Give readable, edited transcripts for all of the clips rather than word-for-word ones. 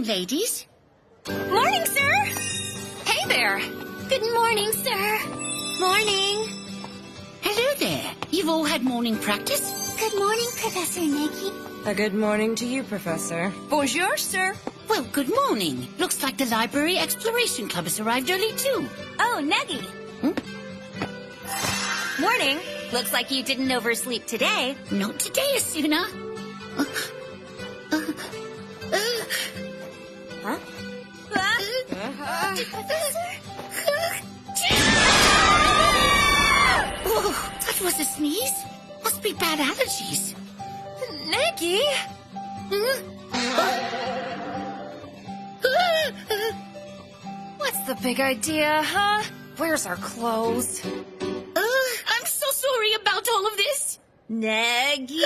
morning, ladies. Morning, sir! Hey there! Good morning, sir. Morning. Hello there. You've all had morning practice? Good morning, Professor Negi. A good morning to you, Professor. Bonjour, sir. Well, good morning. Looks like the Library Exploration Club has arrived early, too. Oh, Negi. Morning. Looks like you didn't oversleep today. Not today, Asuna. Huh? Oh, that was a sneeze. Must be bad allergies. Negi? What's the big idea, huh? Where's our clothes? I'm so sorry about all of this. Negi?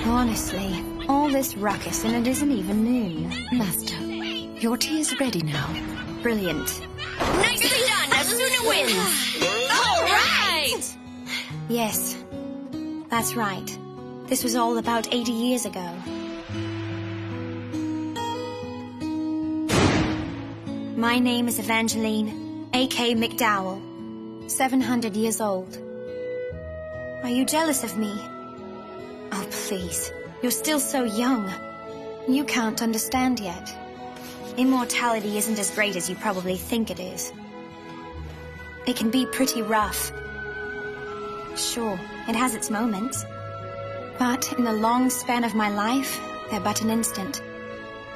Honestly, all this ruckus and it isn't even noon. Master, your tea is ready now. Brilliant. Nicely done! Asuna wins! All right! Yes, that's right. This was all about 80 years ago. My name is Evangeline, A.K. McDowell, 700 years old. Are you jealous of me? Oh, please. You're still so young. You can't understand yet. Immortality isn't as great as you probably think it is. It can be pretty rough. Sure, it has its moments. But in the long span of my life, they're but an instant.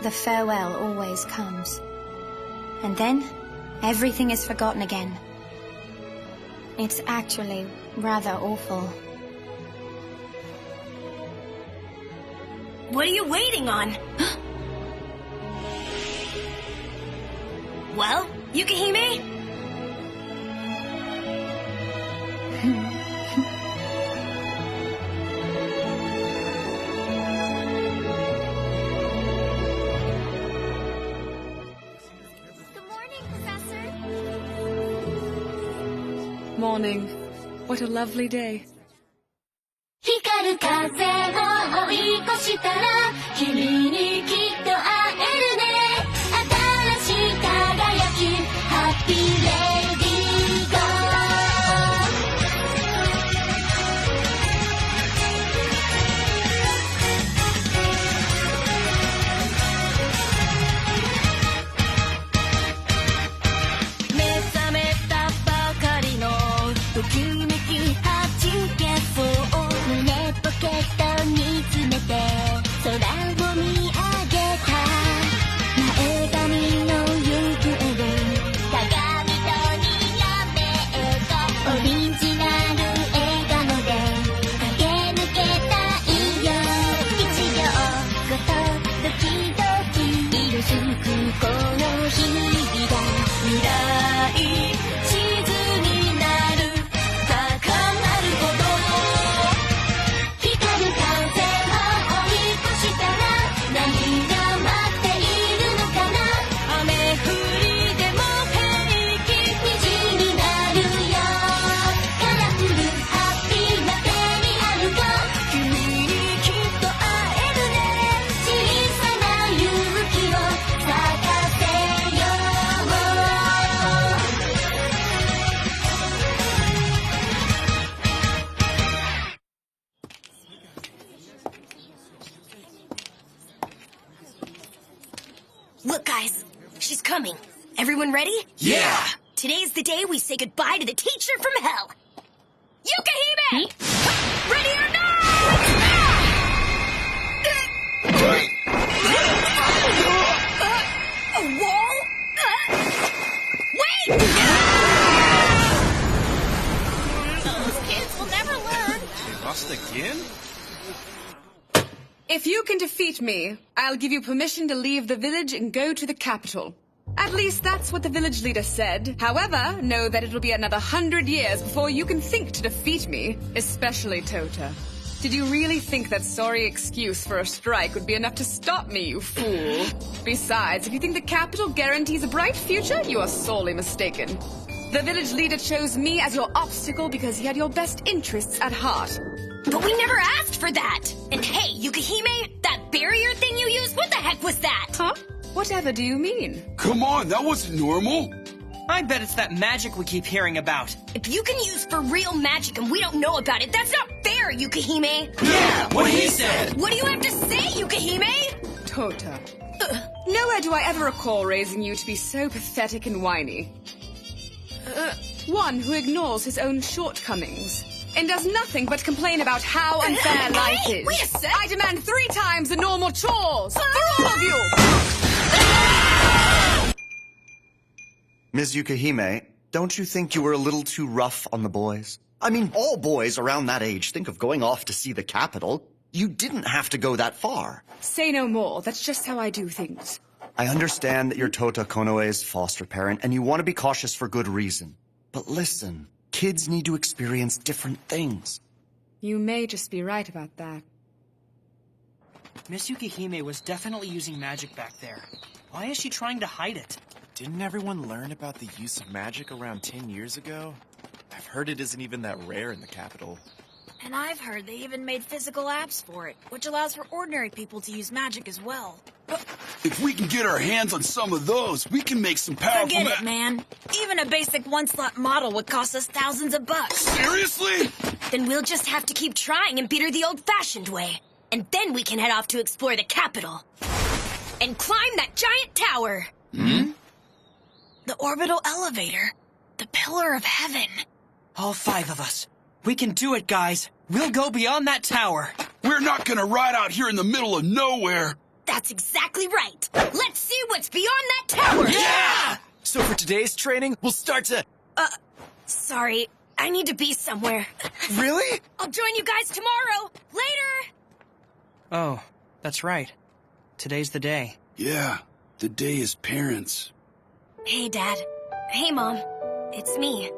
The farewell always comes. And then, everything is forgotten again. It's actually rather awful. What are you waiting on? Well, Yukihime? Good morning, Professor. Morning. What a lovely day. 光る風を追い越したら君にきっと会えるね新しい輝きハッピーレディーゴ目覚めたばかりのときめきはじけそう胸ポケットに詰めて空を見上げた前髪の行方で鏡とにらめっこオリジナル笑顔で駆け抜けたいよ一秒ごとドキドキ色づくこの日々が未来地図になる高まるほど光る風を追い越したら何が待っているのかな雨降りでも平気虹になるよカラフルハッピーな手にあるよ君にきっと会えるね小さな勇気を咲かせよう Look, guys, she's coming. Everyone ready? Yeah! Today's the day we say goodbye to the teacher from hell. Yukihime! Ready or not? A wall? Wait! Those kids will never learn. You lost again? If you can defeat me, I'll give you permission to leave the village and go to the capital. At least that's what the village leader said. However, know that it'll be another 100 years before you can think to defeat me, especially Tota. Did you really think that sorry excuse for a strike would be enough to stop me, you fool? Besides, if you think the capital guarantees a bright future, you are sorely mistaken. The village leader chose me as your obstacle because he had your best interests at heart. But we never asked for that! And hey, Yukihime, that barrier thing you used, what the heck was that? Huh? Whatever do you mean? Come on, that wasn't normal. I bet it's that magic we keep hearing about. If you can use for real magic and we don't know about it, that's not fair, Yukihime! Yeah, what he said! What do you have to say, Yukihime? Tota. Nowhere do I ever recall raising you to be so pathetic and whiny. One who ignores his own shortcomings and does nothing but complain about how unfair life is. Wait a sec! I demand 3 times the normal chores for all of you! Ms. Yukihime, don't you think you were a little too rough on the boys? I mean, all boys around that age think of going off to see the capital. You didn't have to go that far. Say no more. That's just how I do things. I understand that you're Tota Konoe's foster parent, and you want to be cautious for good reason. But listen, kids need to experience different things. You may just be right about that. Miss Yukihime was definitely using magic back there. Why is she trying to hide it? Didn't everyone learn about the use of magic around 10 years ago? I've heard it isn't even that rare in the capital. And I've heard they even made physical apps for it, which allows for ordinary people to use magic as well. If we can get our hands on some of those, we can make some powerful Forget it, man. Even a basic one-slot model would cost us thousands of bucks. Seriously? Then we'll just have to keep trying and beat her the old-fashioned way. And then we can head off to explore the capital. And climb that giant tower. Hmm? The orbital elevator. The pillar of heaven. All 5 of us. We can do it, guys. We'll go beyond that tower. We're not gonna ride out here in the middle of nowhere. That's exactly right. Let's see what's beyond that tower. Yeah! So for today's training, we'll start to... Sorry, I need to be somewhere. Really? I'll join you guys tomorrow. Later. Oh, that's right. Today's the day. Yeah, the day is parents. Hey, Dad. Hey, Mom. It's me.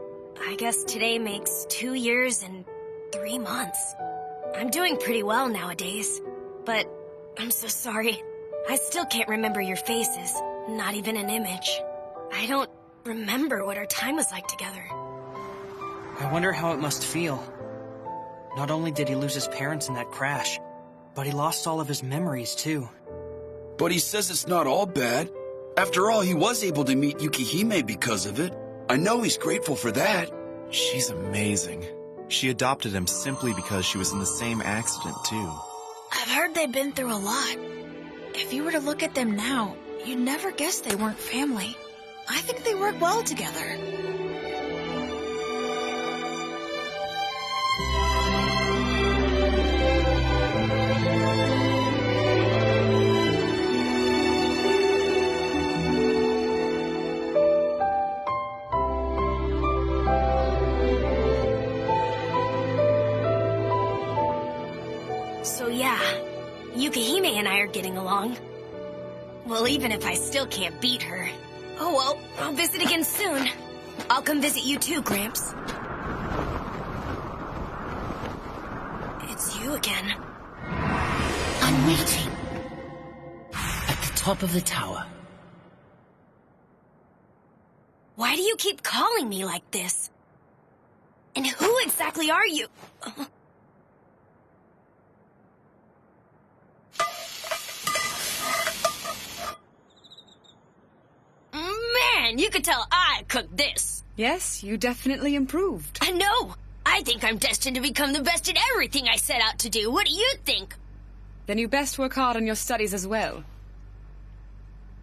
I guess today makes 2 years and 3 months. I'm doing pretty well nowadays. But I'm so sorry. I still can't remember your faces. Not even an image. I don't remember what our time was like together. I wonder how it must feel. Not only did he lose his parents in that crash, but he lost all of his memories, too. But he says it's not all bad. After all, he was able to meet Yukihime because of it. I know he's grateful for that. She's amazing. She adopted him simply because she was in the same accident, too. I've heard they've been through a lot. If you were to look at them now, you'd never guess they weren't family. I think they work well together. So yeah, Yukihime and I are getting along. Well, even if I still can't beat her. Oh well, I'll visit again soon. I'll come visit you too, Gramps. It's you again. I'm waiting. At the top of the tower. Why do you keep calling me like this? And who exactly are you? Man, you could tell I cooked this. Yes, you definitely improved. I know. I think I'm destined to become the best at everything I set out to do. What do you think? Then you best work hard on your studies as well.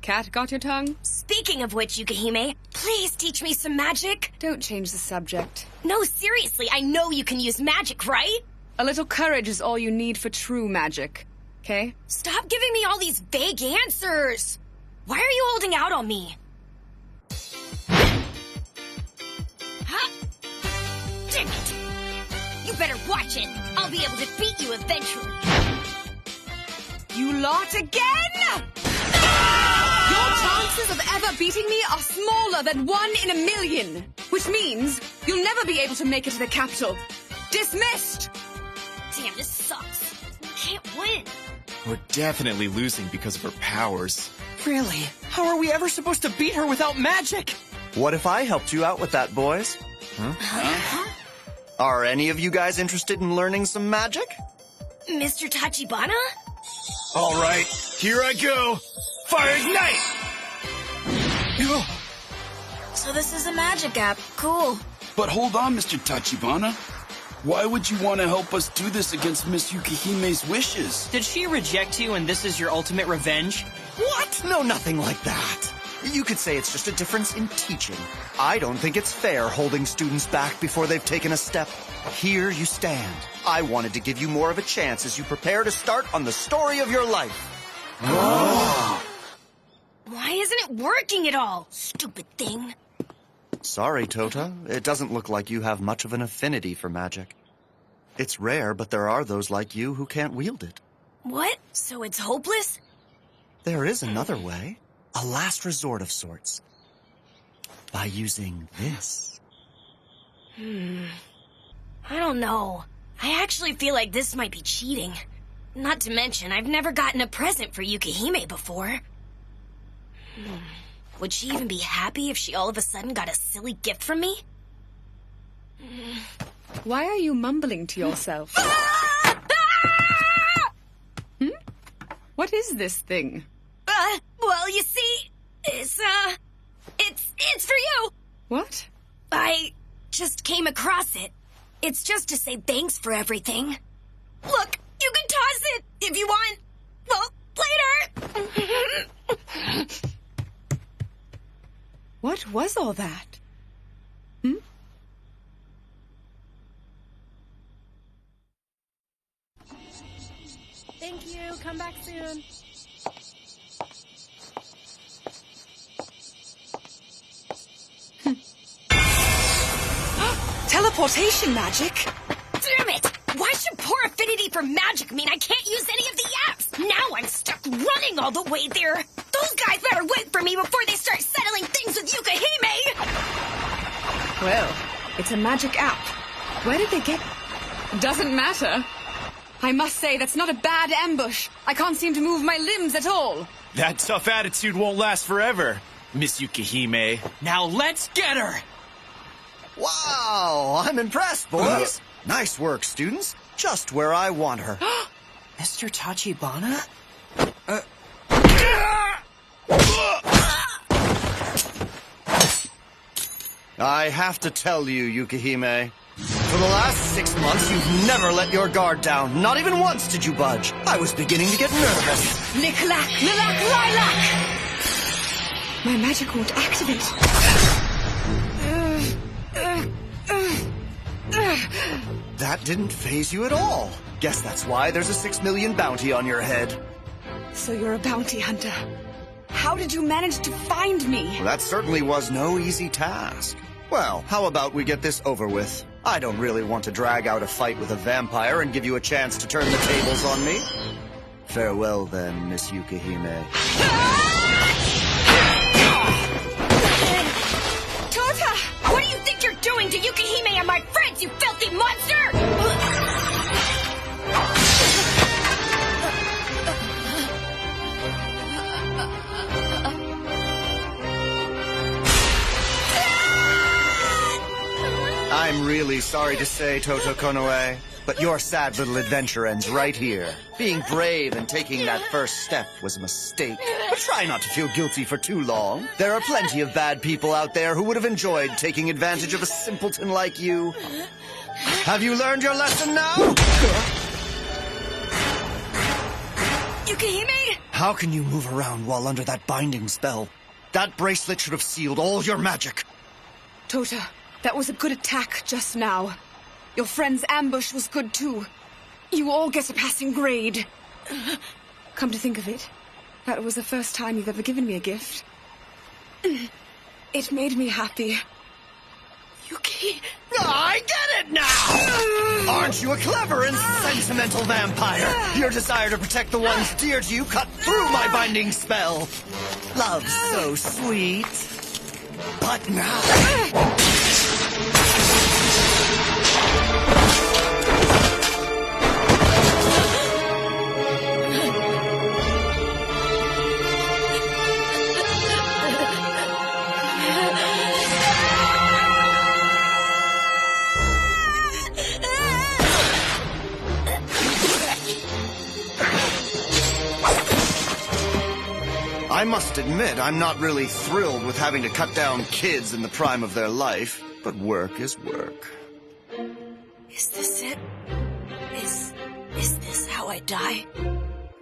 Cat, got your tongue? Speaking of which, Yukihime, please teach me some magic. Don't change the subject. No, seriously, I know you can use magic, right? A little courage is all you need for true magic, okay? Stop giving me all these vague answers. Why are you holding out on me? Huh? Dang it! You better watch it. I'll be able to beat you eventually. You lot again? Your chances of ever beating me are smaller than 1 in a million. Which means you'll never be able to make it to the capital. Dismissed! Damn, this sucks. Can't win. We're definitely losing because of her powers. Really? How are we ever supposed to beat her without magic? What if I helped you out with that, boys? Are any of you guys interested in learning some magic? Mr. Tachibana? All right, here I go. Fire ignite! So this is a magic app. Cool. But hold on, Mr. Tachibana. Why would you want to help us do this against Miss Yukihime's wishes? Did she reject you and this is your ultimate revenge? What? No, nothing like that. You could say it's just a difference in teaching. I don't think it's fair holding students back before they've taken a step. Here you stand. I wanted to give you more of a chance as you prepare to start on the story of your life. Why isn't it working at all? Stupid thing. Sorry, Tota. It doesn't look like you have much of an affinity for magic. It's rare, but there are those like you who can't wield it. What? So it's hopeless? There is another way. A last resort of sorts. By using this. I don't know. I actually feel like this might be cheating. Not to mention, I've never gotten a present for Yukihime before. Would she even be happy if she all of a sudden got a silly gift from me? Why are you mumbling to yourself? What is this thing? Well, you see, it's for you! What? I just came across it. It's just to say thanks for everything. Look, you can toss it if you want. Well, later! What was all that? Thank you. Come back soon. Teleportation magic? Damn it! Why should poor affinity for magic mean I can't use any of the apps? Now I'm stuck running all the way there. Those guys better wait for me before they start settling things with Yukihime! Well, it's a magic app. Where did they get... Doesn't matter. I must say, that's not a bad ambush. I can't seem to move my limbs at all. That tough attitude won't last forever, Miss Yukihime. Now let's get her! Wow, I'm impressed, boys. Nice work, students. Just where I want her. Mr. Tachibana? I have to tell you, Yukihime. For the last 6 months, you've never let your guard down. Not even once did you budge. I was beginning to get nervous. Lick-lack, lilac, lilac! My magic won't activate. That didn't faze you at all. Guess that's why there's a 6 million bounty on your head. So you're a bounty hunter. How did you manage to find me? Well, that certainly was no easy task. Well, how about we get this over with? I don't really want to drag out a fight with a vampire and give you a chance to turn the tables on me. Farewell then, Miss Yukihime. Tota! What do you think you're doing to Yukihime and my friends, you filthy monster?! I'm really sorry to say, Toto Konoe, but your sad little adventure ends right here. Being brave and taking that first step was a mistake. But try not to feel guilty for too long. There are plenty of bad people out there who would have enjoyed taking advantage of a simpleton like you. Have you learned your lesson now? Yukihime? How can you move around while under that binding spell? That bracelet should have sealed all your magic. Tota, that was a good attack just now. Your friend's ambush was good too. You all get a passing grade. Come to think of it, that was the first time you've ever given me a gift. It made me happy. Yuki... I get it now! Aren't you a clever and sentimental vampire? Your desire to protect the ones dear to you cut through my binding spell. Love's so sweet. But now... I must admit, I'm not really thrilled with having to cut down kids in the prime of their life, but work is work. Is this it? Is this how I die?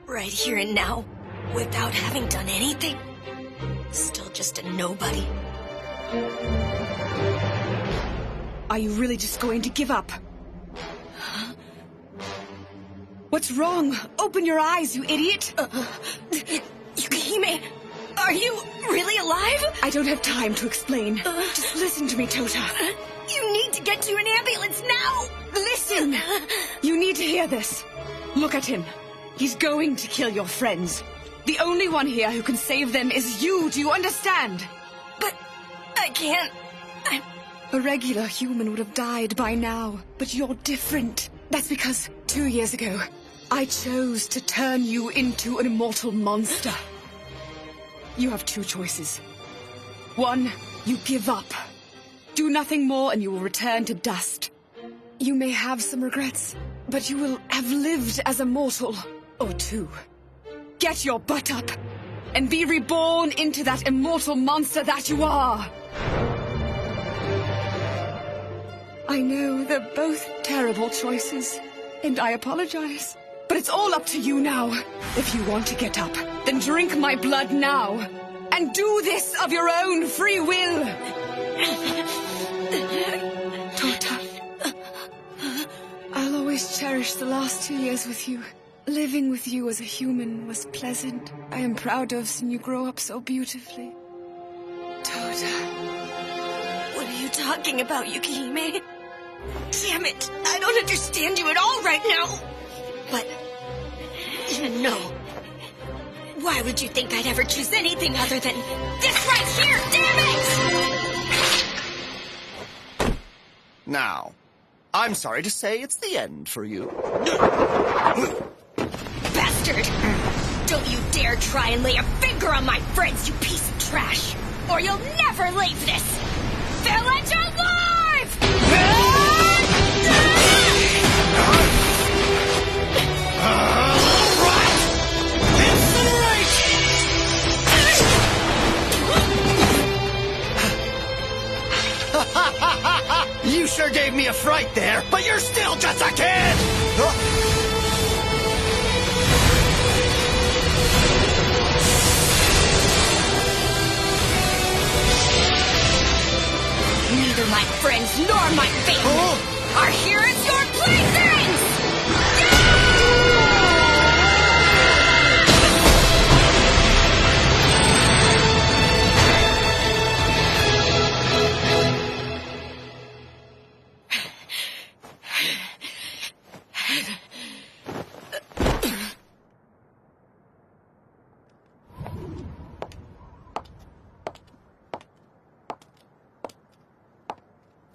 Right here and now, without having done anything? Still just a nobody. Are you really just going to give up? Huh? What's wrong? Open your eyes, you idiot! Yukihime, are you really alive? I don't have time to explain. Just listen to me, Tota. You need to get to an ambulance now! Listen! You need to hear this. Look at him. He's going to kill your friends. The only one here who can save them is you, do you understand? But I can't. A regular human would have died by now, but you're different. That's because 2 years ago, I chose to turn you into an immortal monster. You have 2 choices. 1, you give up. Do nothing more and you will return to dust. You may have some regrets, but you will have lived as a mortal. Or 2, get your butt up and be reborn into that immortal monster that you are. I know they're both terrible choices, and I apologize. But it's all up to you now. If you want to get up, then drink my blood now. And do this of your own free will. Tota, I'll always cherish the last 2 years with you. Living with you as a human was pleasant. I am proud to have seen you grow up so beautifully. Tota. What are you talking about, Yukihime? Damn it! I don't understand you at all right now! But... no. Why would you think I'd ever choose anything other than this right here? Damn it! Now, I'm sorry to say it's the end for you. Bastard! Don't you dare try and lay a finger on my friends, you piece of trash! Or you'll never leave this village alive! You sure gave me a fright there, but you're still just a kid! Neither my friends nor my family are here as your playthings!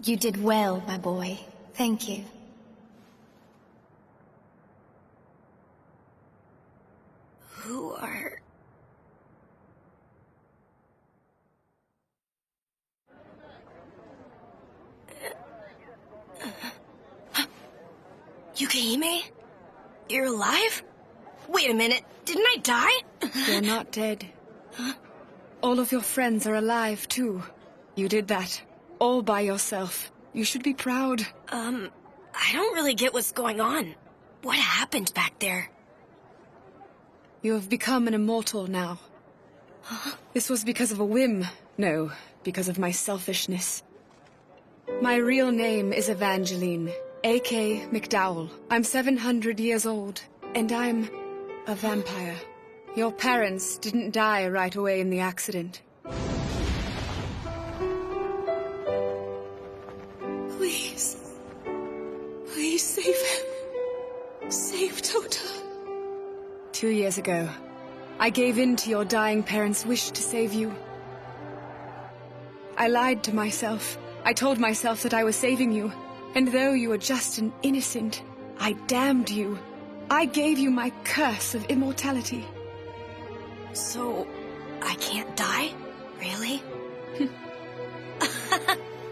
You did well, my boy. Thank you. Who are... Yukihime? You're alive? Wait a minute, didn't I die? You're not dead. All of your friends are alive, too. You did that. All by yourself. You should be proud. I don't really get what's going on. What happened back there? You have become an immortal now. Huh? This was because of a whim. No, because of my selfishness. My real name is Evangeline, A.K. McDowell. I'm 700 years old, and I'm a vampire. Your parents didn't die right away in the accident. Please save him. Save Tota. 2 years ago, I gave in to your dying parents' wish to save you. I lied to myself. I told myself that I was saving you. And though you were just an innocent, I damned you. I gave you my curse of immortality. So, I can't die? Really?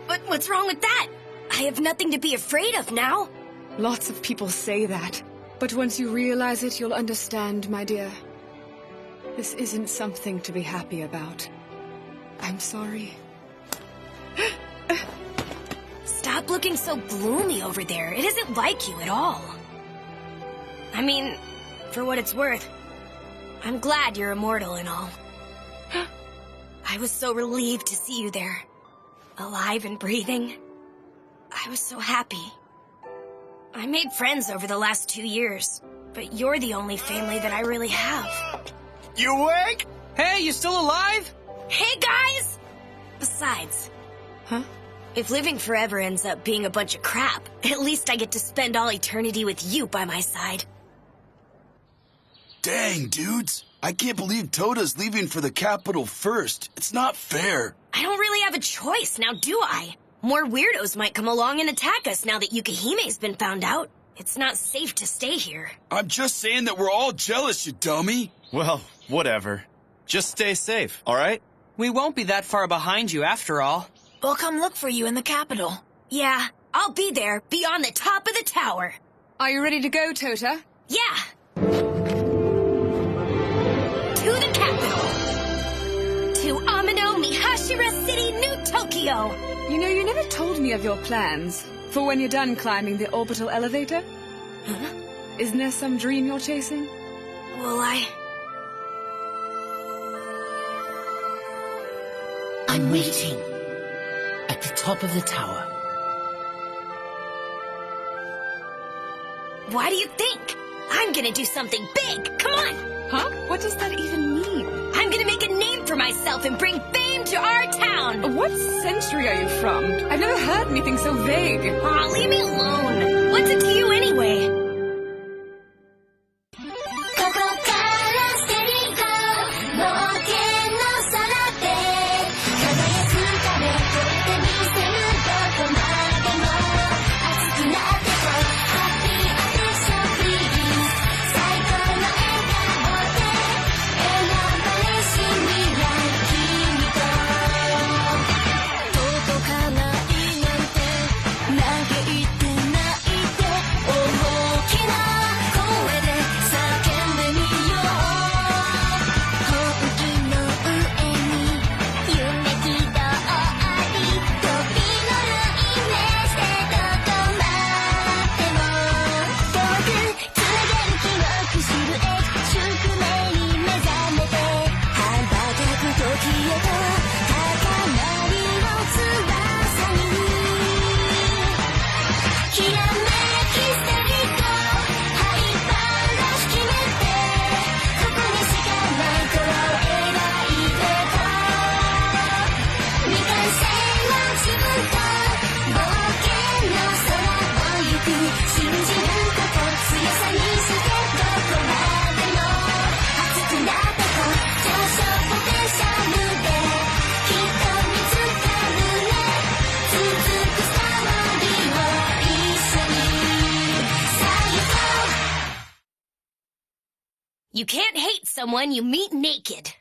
But what's wrong with that? I have nothing to be afraid of now. Lots of people say that. But once you realize it, you'll understand, my dear. This isn't something to be happy about. I'm sorry. Stop looking so gloomy over there. It isn't like you at all. I mean, for what it's worth, I'm glad you're immortal and all. I was so relieved to see you there, alive and breathing. I was so happy. I made friends over the last 2 years, but you're the only family that I really have. You awake? Hey, you still alive? Hey, guys! Besides, if living forever ends up being a bunch of crap, at least I get to spend all eternity with you by my side. Dang, dudes. I can't believe Toda's leaving for the capital first. It's not fair. I don't really have a choice now, do I? More weirdos might come along and attack us now that Yukihime's been found out. It's not safe to stay here. I'm just saying that we're all jealous, you dummy. Well, whatever. Just stay safe, all right? We won't be that far behind you after all. We'll come look for you in the capital. Yeah, I'll be there, beyond the top of the tower. Are you ready to go, Tota? Yeah. To the capital. To Amino Mihashira City, New Tokyo. You know, you never told me of your plans for when you're done climbing the orbital elevator. Huh? Isn't there some dream you're chasing? Will I? I'm waiting. At the top of the tower. Why do you think? I'm gonna do something big. Come on. Huh? What does that even mean? I'm gonna make a name for myself and bring fame to our town. What century are you from? I've never heard anything so vague. Aw, leave me alone. What's it to you anyway? ここからステリゴ冒険の空で輝く壁越えてみせるどこまでも熱くなってこハッピーアテンションプリーズ最高の笑顔で選ばれし未来君と届かないなんて嘆いて泣いて大きな声で叫んでみよう本気の上に夢きどあり飛び乗るイメージでどこまでも遠くつなげる記憶シルエット宿命に目覚めて羽ばたく時へと高鳴りを翼にきらめきステリゴハイパーラッシュ決めてここにしかないと描いてた未完成の自分と冒険の空を行く信じること強さにしてどこまでも熱くなってこ上昇ポテンシャルできっと見つかるね続くストーリーを一緒に最高 You can't hate someone you meet naked.